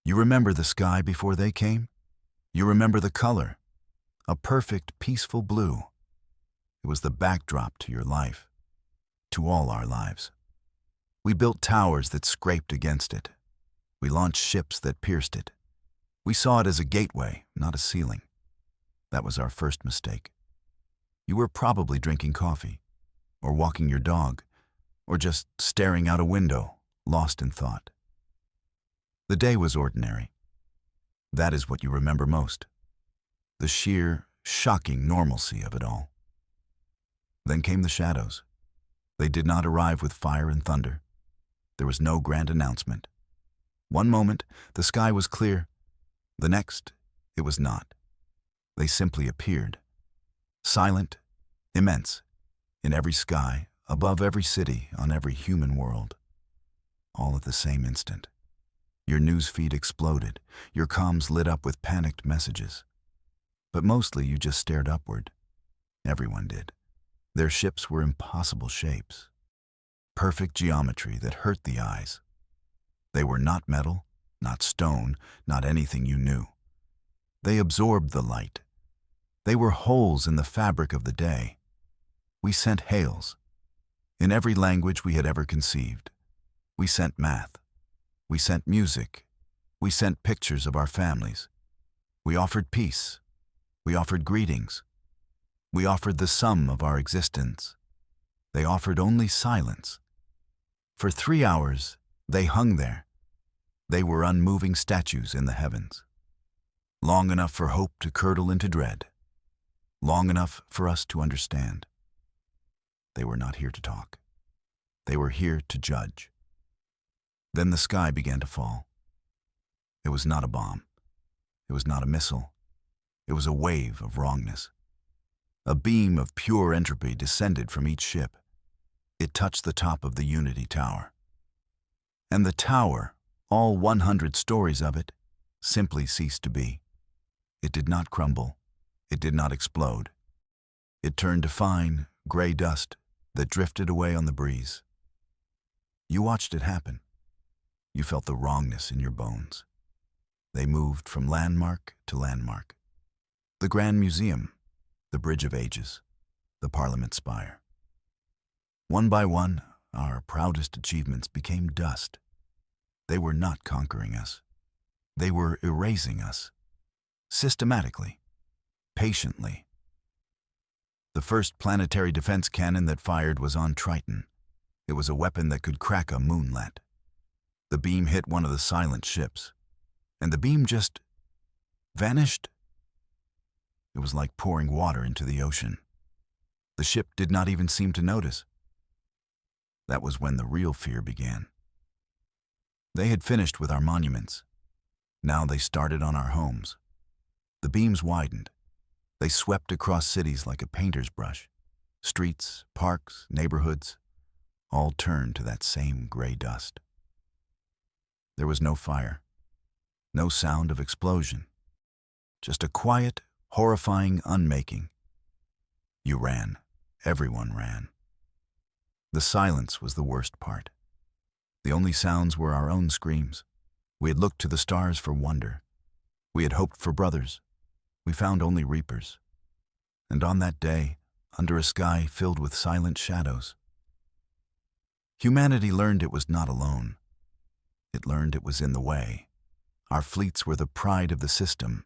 You remember the sky before they came? You remember the color, a perfect, peaceful blue. It was the backdrop to your life, to all our lives. We built towers that scraped against it. We launched ships that pierced it. We saw it as a gateway, not a ceiling. That was our first mistake. You were probably drinking coffee, or walking your dog, or just staring out a window, lost in thought. The day was ordinary. That is what you remember most. The sheer, shocking normalcy of it all. Then came the shadows. They did not arrive with fire and thunder. There was no grand announcement. One moment, the sky was clear. The next, it was not. They simply appeared. Silent, immense, in every sky, above every city, on every human world. All at the same instant. Your news feed exploded. Your comms lit up with panicked messages. But mostly you just stared upward. Everyone did. Their ships were impossible shapes. Perfect geometry that hurt the eyes. They were not metal, not stone, not anything you knew. They absorbed the light. They were holes in the fabric of the day. We sent hails. In every language we had ever conceived. We sent math. We sent music. We sent pictures of our families. We offered peace. We offered greetings. We offered the sum of our existence. They offered only silence. For 3 hours, they hung there. They were unmoving statues in the heavens. Long enough for hope to curdle into dread. Long enough for us to understand. They were not here to talk. They were here to judge. Then the sky began to fall. It was not a bomb. It was not a missile. It was a wave of wrongness. A beam of pure entropy descended from each ship. It touched the top of the Unity Tower. And the tower, all 100 stories of it, simply ceased to be. It did not crumble. It did not explode. It turned to fine, gray dust that drifted away on the breeze. You watched it happen. You felt the wrongness in your bones. They moved from landmark to landmark. The Grand Museum, the Bridge of Ages, the Parliament Spire. One by one, our proudest achievements became dust. They were not conquering us. They were erasing us. Systematically. Patiently. The first planetary defense cannon that fired was on Triton. It was a weapon that could crack a moonlet. The beam hit one of the silent ships, and the beam just vanished. It was like pouring water into the ocean. The ship did not even seem to notice. That was when the real fear began. They had finished with our monuments. Now they started on our homes. The beams widened. They swept across cities like a painter's brush. Streets, parks, neighborhoods, all turned to that same gray dust. There was no fire, no sound of explosion, just a quiet, horrifying unmaking. You ran. Everyone ran. The silence was the worst part. The only sounds were our own screams. We had looked to the stars for wonder. We had hoped for brothers. We found only reapers. And on that day, under a sky filled with silent shadows, humanity learned it was not alone. It learned it was in the way. Our fleets were the pride of the system,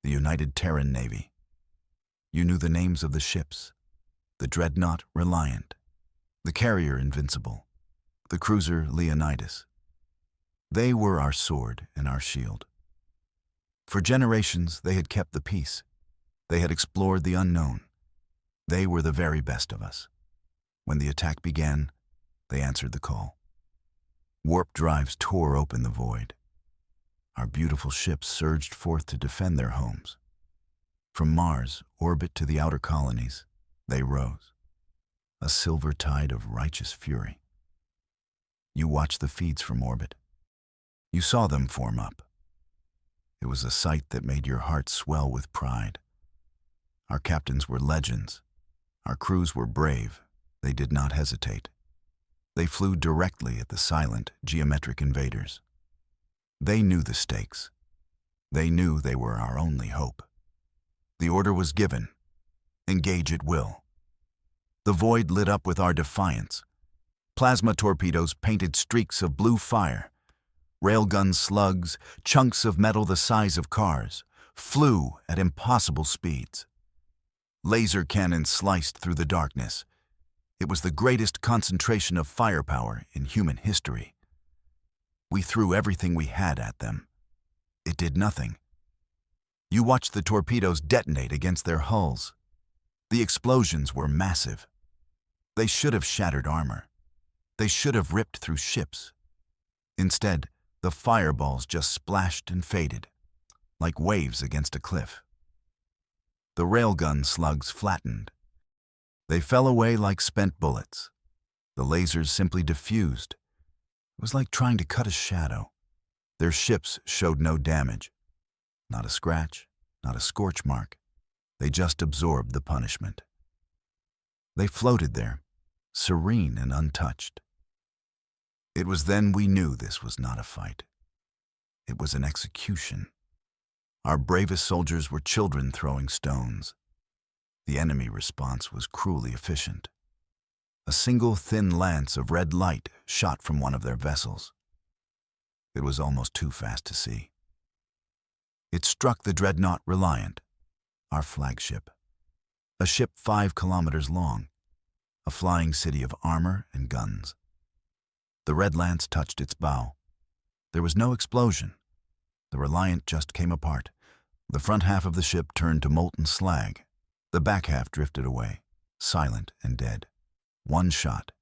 the United Terran Navy. You knew the names of the ships, the Dreadnought Reliant, the carrier Invincible, the cruiser Leonidas. They were our sword and our shield. For generations, they had kept the peace. They had explored the unknown. They were the very best of us. When the attack began, they answered the call. Warp drives tore open the void. Our beautiful ships surged forth to defend their homes. From Mars' orbit to the outer colonies, they rose, a silver tide of righteous fury. You watched the feeds from orbit. You saw them form up. It was a sight that made your heart swell with pride. Our captains were legends. Our crews were brave. They did not hesitate. They flew directly at the silent, geometric invaders. They knew the stakes. They knew they were our only hope. The order was given. Engage at will. The void lit up with our defiance. Plasma torpedoes painted streaks of blue fire. Railgun slugs, chunks of metal the size of cars, flew at impossible speeds. Laser cannons sliced through the darkness. It was the greatest concentration of firepower in human history. We threw everything we had at them. It did nothing. You watched the torpedoes detonate against their hulls. The explosions were massive. They should have shattered armor. They should have ripped through ships. Instead, the fireballs just splashed and faded, like waves against a cliff. The railgun slugs flattened. They fell away like spent bullets. The lasers simply diffused. It was like trying to cut a shadow. Their ships showed no damage. Not a scratch, not a scorch mark. They just absorbed the punishment. They floated there, serene and untouched. It was then we knew this was not a fight. It was an execution. Our bravest soldiers were children throwing stones. The enemy response was cruelly efficient. A single thin lance of red light shot from one of their vessels. It was almost too fast to see. It struck the dreadnought Reliant, our flagship, a ship 5 kilometers long, a flying city of armor and guns. The red lance touched its bow. There was no explosion. The Reliant just came apart. The front half of the ship turned to molten slag. The back half drifted away, silent and dead. One shot.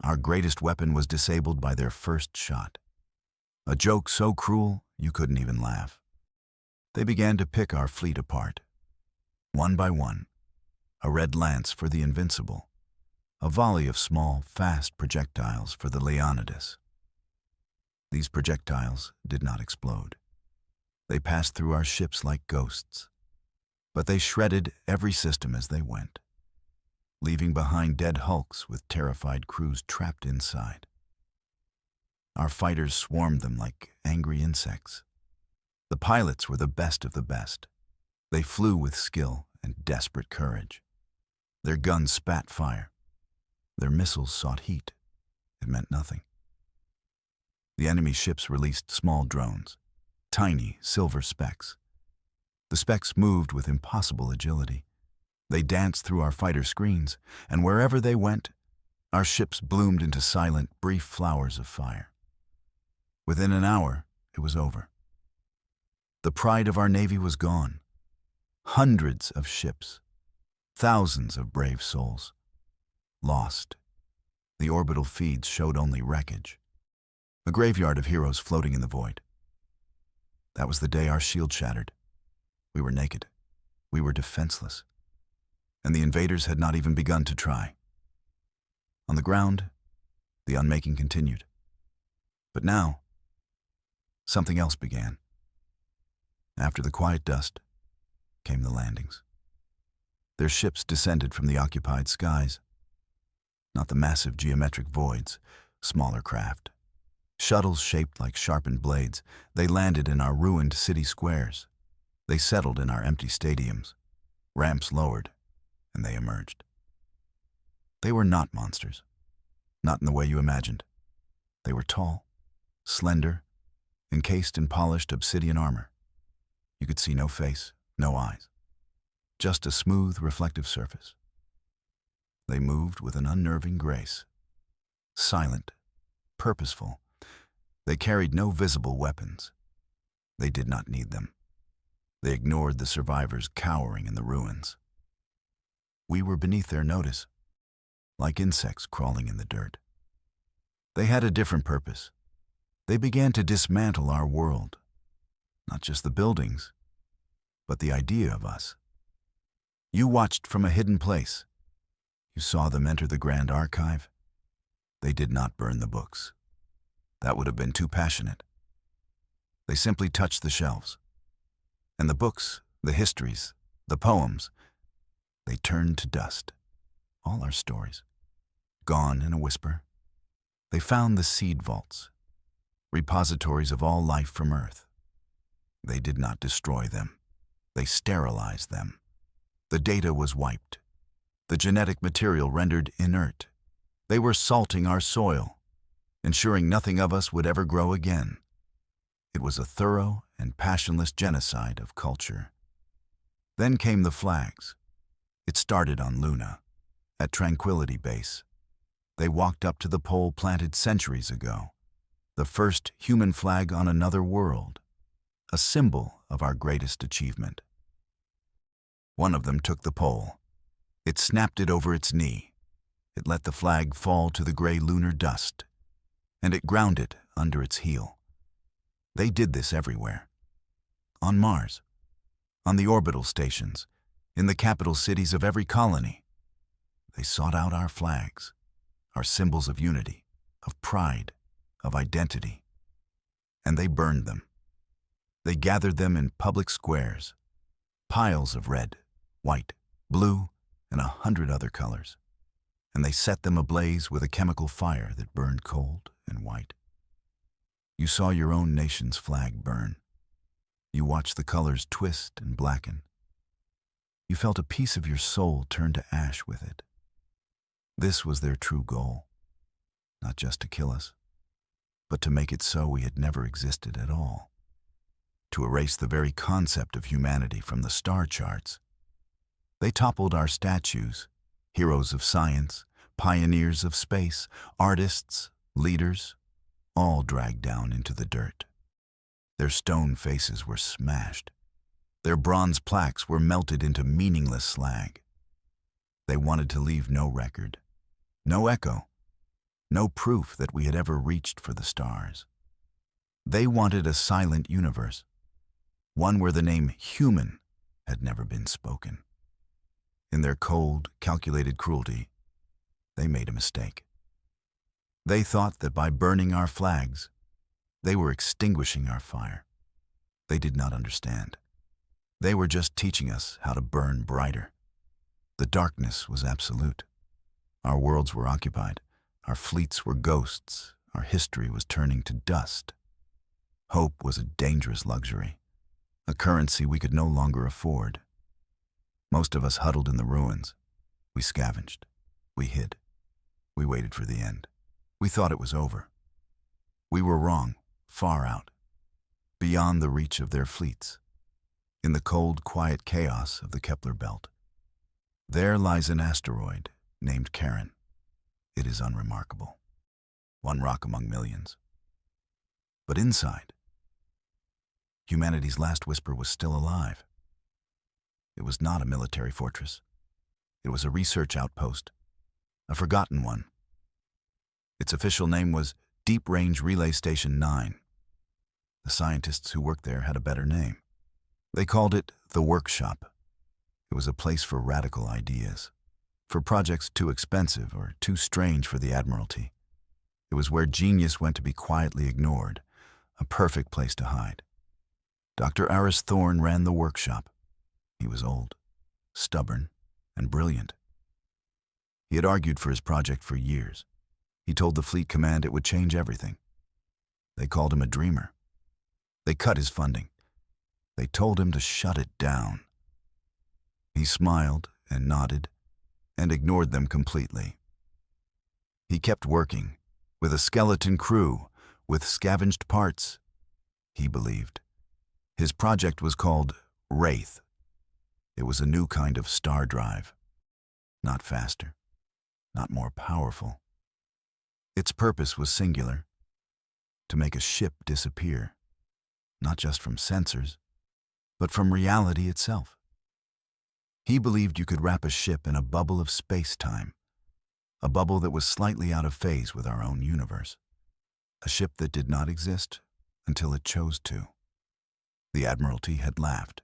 Our greatest weapon was disabled by their first shot. A joke so cruel you couldn't even laugh. They began to pick our fleet apart. One by one, a red lance for the Invincible, a volley of small, fast projectiles for the Leonidas. These projectiles did not explode. They passed through our ships like ghosts, but they shredded every system as they went, leaving behind dead hulks with terrified crews trapped inside. Our fighters swarmed them like angry insects. The pilots were the best of the best. They flew with skill and desperate courage. Their guns spat fire. Their missiles sought heat. It meant nothing. The enemy ships released small drones, tiny silver specks. The specks moved with impossible agility. They danced through our fighter screens, and wherever they went, our ships bloomed into silent, brief flowers of fire. Within an hour, it was over. The pride of our Navy was gone. Hundreds of ships, thousands of brave souls, lost. The orbital feeds showed only wreckage, a graveyard of heroes floating in the void. That was the day our shield shattered. We were naked. We were defenseless. And the invaders had not even begun to try. On the ground, the unmaking continued. But now, something else began. After the quiet dust came the landings. Their ships descended from the occupied skies. Not the massive geometric voids, smaller craft. Shuttles shaped like sharpened blades, they landed in our ruined city squares. They settled in our empty stadiums. Ramps lowered, and they emerged. They were not monsters, not in the way you imagined. They were tall, slender, encased in polished obsidian armor. You could see no face, no eyes, just a smooth, reflective surface. They moved with an unnerving grace, silent, purposeful. They carried no visible weapons. They did not need them. They ignored the survivors cowering in the ruins. We were beneath their notice, like insects crawling in the dirt. They had a different purpose. They began to dismantle our world. Not just the buildings, but the idea of us. You watched from a hidden place. You saw them enter the Grand Archive. They did not burn the books. That would have been too passionate. They simply touched the shelves. And the books, the histories, the poems, they turned to dust. All our stories, gone in a whisper. They found the seed vaults. repositories of all life from Earth. They did not destroy them. They sterilized them. The data was wiped. The genetic material rendered inert. They were salting our soil, ensuring nothing of us would ever grow again. It was a thorough and passionless genocide of culture. Then came the flags. It started on Luna, at Tranquility Base. They walked up to the pole planted centuries ago, the first human flag on another world, a symbol of our greatest achievement. One of them took the pole. It snapped it over its knee. It let the flag fall to the gray lunar dust, and it ground it under its heel. They did this everywhere. On Mars, on the orbital stations, in the capital cities of every colony. They sought out our flags, our symbols of unity, of pride, of identity, and they burned them. They gathered them in public squares, piles of red, white, blue, and 100 other colors, and they set them ablaze with a chemical fire that burned cold and white. You saw your own nation's flag burn. You watched the colors twist and blacken. You felt a piece of your soul turn to ash with it. This was their true goal, not just to kill us, but to make it so we had never existed at all, to erase the very concept of humanity from the star charts. They toppled our statues, heroes of science, pioneers of space, artists, leaders, all dragged down into the dirt. Their stone faces were smashed. Their bronze plaques were melted into meaningless slag. They wanted to leave no record, no echo, no proof that we had ever reached for the stars. They wanted a silent universe, one where the name human had never been spoken. In their cold, calculated cruelty, they made a mistake. They thought that by burning our flags, they were extinguishing our fire. They did not understand. They were just teaching us how to burn brighter. The darkness was absolute. Our worlds were occupied. Our fleets were ghosts. Our history was turning to dust. Hope was a dangerous luxury, a currency we could no longer afford. Most of us huddled in the ruins. We scavenged. We hid. We waited for the end. We thought it was over. We were wrong, far out, beyond the reach of their fleets. In the cold, quiet chaos of the Kepler belt, there lies an asteroid named Charon. It is unremarkable, one rock among millions. But inside, humanity's last whisper was still alive. It was not a military fortress. It was a research outpost, a forgotten one. Its official name was Deep Range Relay Station 9. The scientists who worked there had a better name. They called it the workshop. It was a place for radical ideas, for projects too expensive or too strange for the Admiralty. It was where genius went to be quietly ignored, a perfect place to hide. Dr. Aris Thorne ran the workshop. He was old, stubborn, and brilliant. He had argued for his project for years. He told the Fleet Command it would change everything. They called him a dreamer. They cut his funding. They told him to shut it down. He smiled and nodded and ignored them completely. He kept working, with a skeleton crew, with scavenged parts. He believed. His project was called Wraith. It was a new kind of star drive. Not faster, not more powerful. Its purpose was singular, to make a ship disappear, not just from sensors, but from reality itself. He believed you could wrap a ship in a bubble of space-time, a bubble that was slightly out of phase with our own universe, a ship that did not exist until it chose to. The Admiralty had laughed.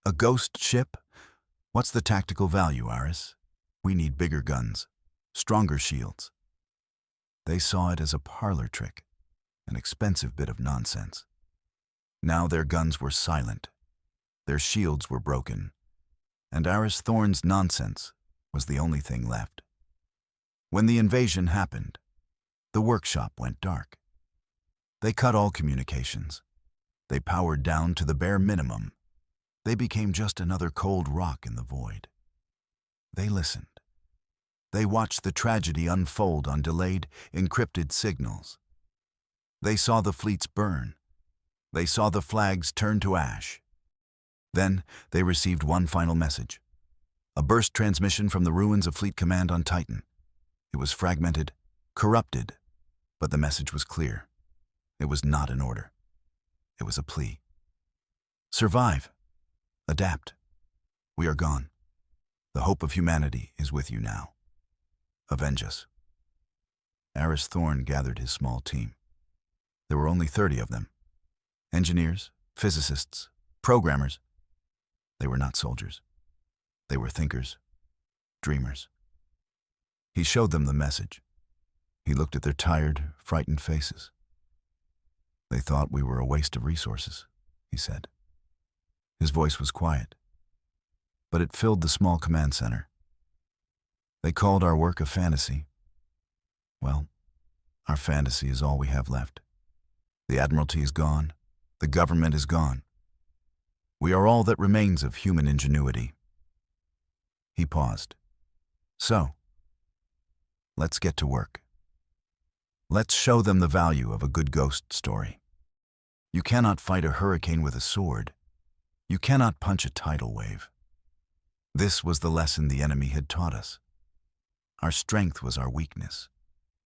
A ghost ship? What's the tactical value, Aris? We need bigger guns, stronger shields. They saw it as a parlor trick, an expensive bit of nonsense. Now their guns were silent, their shields were broken, and Aris Thorne's nonsense was the only thing left. When the invasion happened, the workshop went dark. They cut all communications. They powered down to the bare minimum. They became just another cold rock in the void. They listened. They watched the tragedy unfold on delayed, encrypted signals. They saw the fleets burn. They saw the flags turn to ash. Then they received one final message. A burst transmission from the ruins of Fleet Command on Titan. It was fragmented, corrupted, but the message was clear. It was not an order. It was a plea. Survive. Adapt. We are gone. The hope of humanity is with you now. Avenge us. Aris Thorn gathered his small team. There were only 30 of them. Engineers, physicists, programmers. They were not soldiers. They were thinkers, dreamers. He showed them the message. He looked at their tired, frightened faces. They thought we were a waste of resources, he said. His voice was quiet, but it filled the small command center. They called our work a fantasy. Well, our fantasy is all we have left. The Admiralty is gone. The government is gone. We are all that remains of human ingenuity. He paused. So, let's get to work. Let's show them the value of a good ghost story. You cannot fight a hurricane with a sword. You cannot punch a tidal wave. This was the lesson the enemy had taught us. Our strength was our weakness.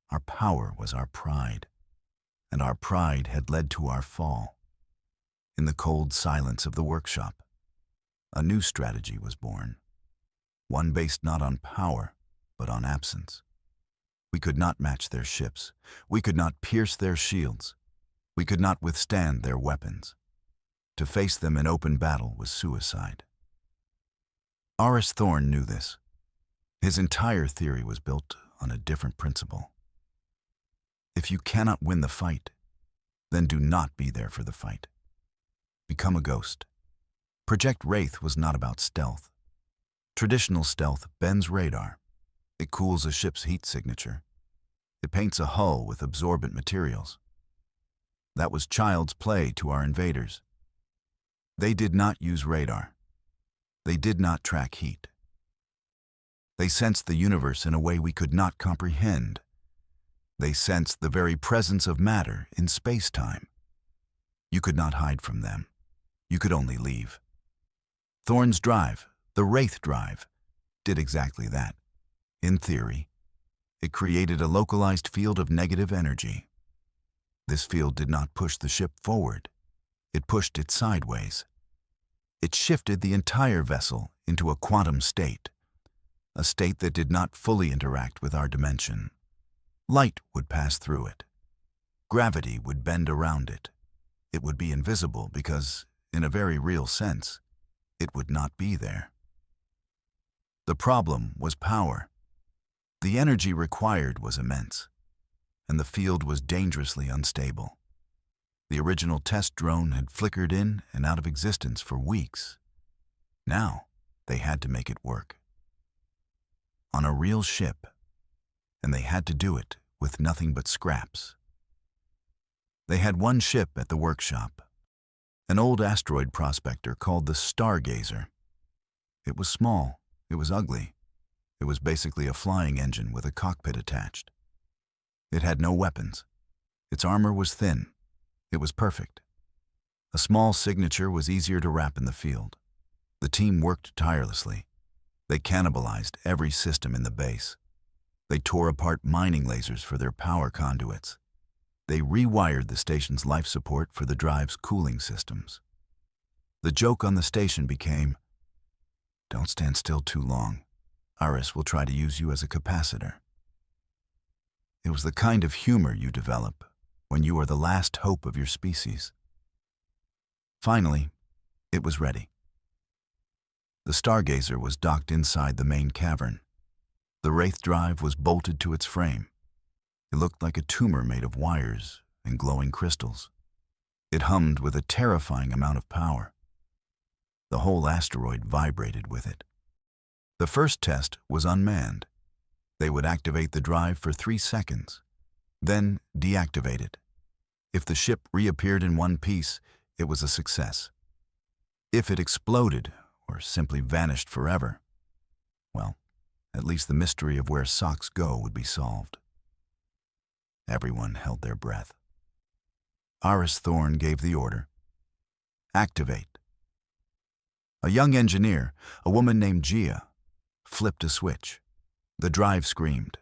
Our power was our pride. And our pride had led to our fall. In the cold silence of the workshop, a new strategy was born. One based not on power, but on absence. We could not match their ships. We could not pierce their shields. We could not withstand their weapons. To face them in open battle was suicide. Aris Thorn knew this. His entire theory was built on a different principle. If you cannot win the fight, then do not be there for the fight. Become a ghost. Project Wraith was not about stealth. Traditional stealth bends radar. It cools a ship's heat signature. It paints a hull with absorbent materials. That was child's play to our invaders. They did not use radar. They did not track heat. They sensed the universe in a way we could not comprehend. They sensed the very presence of matter in space-time. You could not hide from them. You could only leave. Thorn's drive, the Wraith drive, did exactly that. In theory, it created a localized field of negative energy. This field did not push the ship forward. It pushed it sideways. It shifted the entire vessel into a quantum state, a state that did not fully interact with our dimension. Light would pass through it. Gravity would bend around it. It would be invisible because, in a very real sense, it would not be there. The problem was power. The energy required was immense, and the field was dangerously unstable. The original test drone had flickered in and out of existence for weeks. Now, they had to make it work. On a real ship, and they had to do it with nothing but scraps. They had one ship at the workshop, an old asteroid prospector called the Stargazer. It was small, it was ugly. It was basically a flying engine with a cockpit attached. It had no weapons. Its armor was thin. It was perfect. A small signature was easier to wrap in the field. The team worked tirelessly. They cannibalized every system in the base. They tore apart mining lasers for their power conduits. They rewired the station's life support for the drive's cooling systems. The joke on the station became, "Don't stand still too long. Aris will try to use you as a capacitor." It was the kind of humor you develop when you are the last hope of your species. Finally, it was ready. The Stargazer was docked inside the main cavern. The Wraith drive was bolted to its frame. It looked like a tumor made of wires and glowing crystals. It hummed with a terrifying amount of power. The whole asteroid vibrated with it. The first test was unmanned. They would activate the drive for 3 seconds, then deactivate it. If the ship reappeared in one piece, it was a success. If it exploded, or simply vanished forever, well, at least the mystery of where socks go would be solved. Everyone held their breath. Iris Thorne gave the order. Activate. A young engineer, a woman named Gia, flipped a switch. The drive screamed.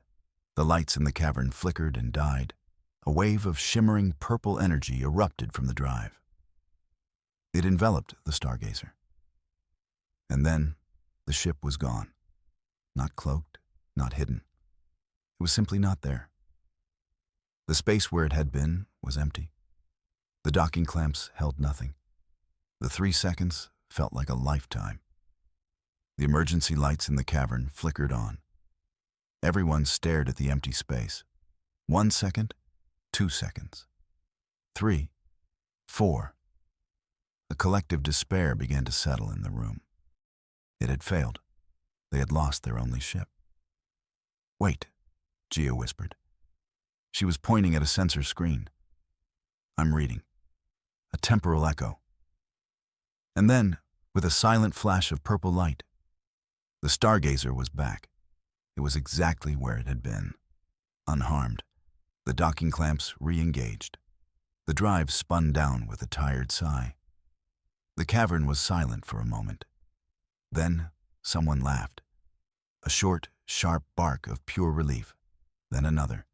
The lights in the cavern flickered and died. A wave of shimmering purple energy erupted from the drive. It enveloped the stargazer. And then the ship was gone. Not cloaked, not hidden. It was simply not there. The space where it had been was empty. The docking clamps held nothing. The 3 seconds felt like a lifetime. The emergency lights in the cavern flickered on. Everyone stared at the empty space. 1 second, 2 seconds, 3, 4. A collective despair began to settle in the room. It had failed. They had lost their only ship. Wait, Gia whispered. She was pointing at a sensor screen. I'm reading. A temporal echo. And then, with a silent flash of purple light, the stargazer was back. It was exactly where it had been, unharmed. The docking clamps re-engaged. The drive spun down with a tired sigh. The cavern was silent for a moment. Then someone laughed. A short, sharp bark of pure relief. Then another.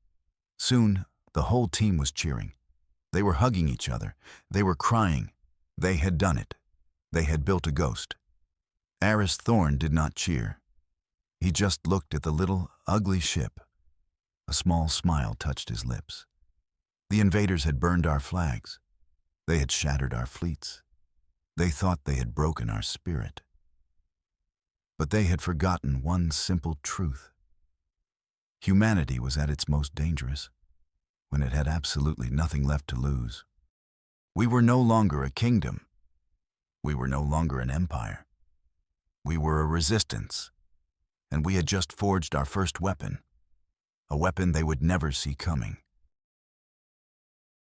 Soon, the whole team was cheering. They were hugging each other. They were crying. They had done it. They had built a ghost. Iris Thorne did not cheer. He just looked at the little, ugly ship. A small smile touched his lips. The invaders had burned our flags. They had shattered our fleets. They thought they had broken our spirit. But they had forgotten one simple truth. Humanity was at its most dangerous, when it had absolutely nothing left to lose. We were no longer a kingdom. We were no longer an empire. We were a resistance, and we had just forged our first weapon, a weapon they would never see coming.